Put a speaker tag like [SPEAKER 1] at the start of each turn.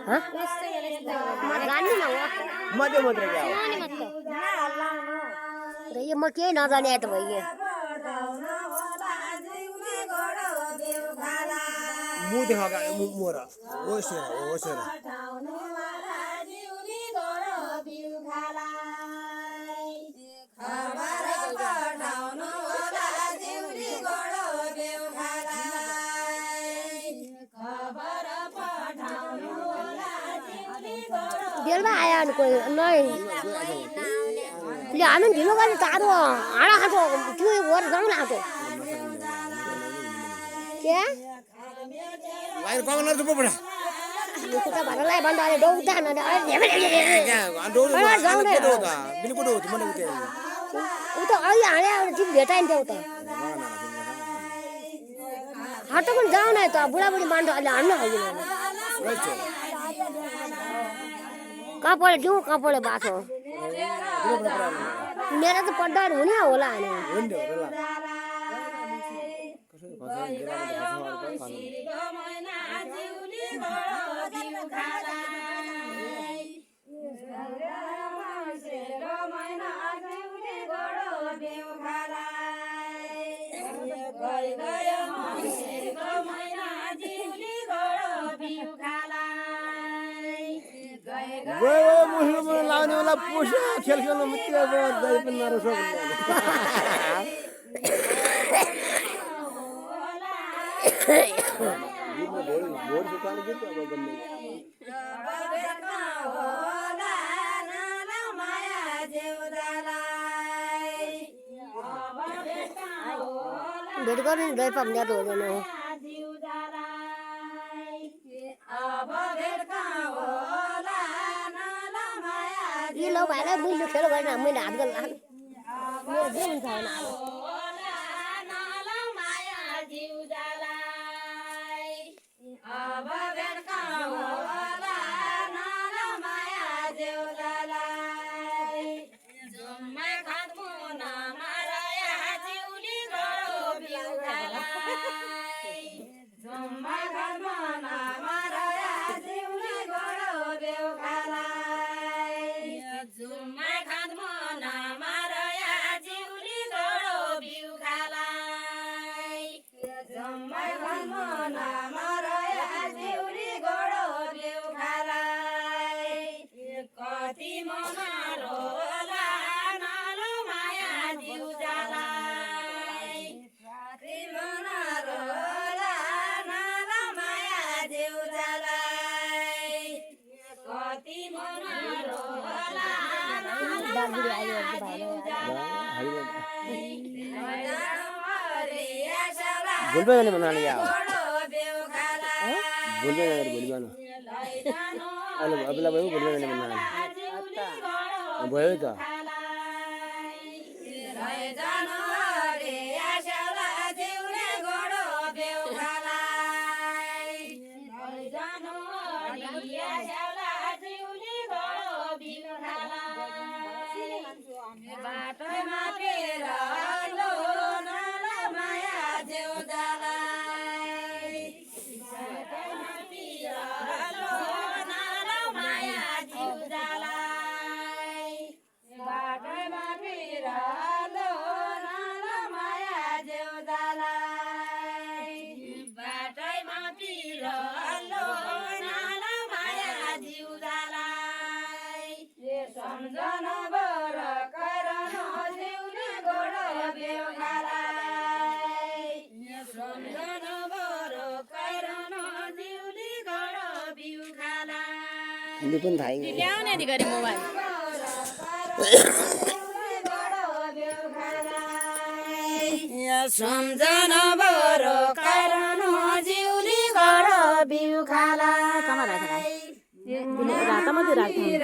[SPEAKER 1] हाँ गानी ना हुआ
[SPEAKER 2] मजे मत रह गया
[SPEAKER 1] नहीं मत ये मैं क्या ना जाने तो भैया
[SPEAKER 2] मुंह दिखागा मोरा वो शेरा
[SPEAKER 1] देर में आया कोई नहीं ले आनंद ढिलो वाले तारो आड़ा हाथो क्यों और जाऊँ ना हाथो क्या
[SPEAKER 2] वायर कौन ना तो पड़ा
[SPEAKER 1] ये कुत्ता बारला है बंदा ले डोउता ना
[SPEAKER 2] क्या डो होता बिल्कुल होता मन होते
[SPEAKER 1] वो तो आई आने और जीप बेटा इन होता हाथों में जाओ ना तो बुढ़ा बुढ़ी मान दो अल्लाह अन्ना हो गया कहाँ पड़े बात हो मेरा तो पढ़ा होने होला है
[SPEAKER 2] वो मुस्लिम लाने वाला पूछा खेल खेलने मित्र बहुत दही पर नारो सब बोर दुकान के तो बगल में
[SPEAKER 1] बेटको नहीं दे पम जा तो ना ये लोग आए ना बुल खेलो भाई ना मैं नाच कर रहा मेरा दिन था ना
[SPEAKER 2] बोलबे नहीं बनाने जाओ बोलबे नहीं बोलबे ना अरे अबला भाई बोलबे नहीं बनाने बोले तो ini pun thai
[SPEAKER 3] ल्याउने अधिकारी मोबाइल सम्झना बरो कारण जिउली गड बिउ खाला कमा राखेर रातामध्ये राख्नु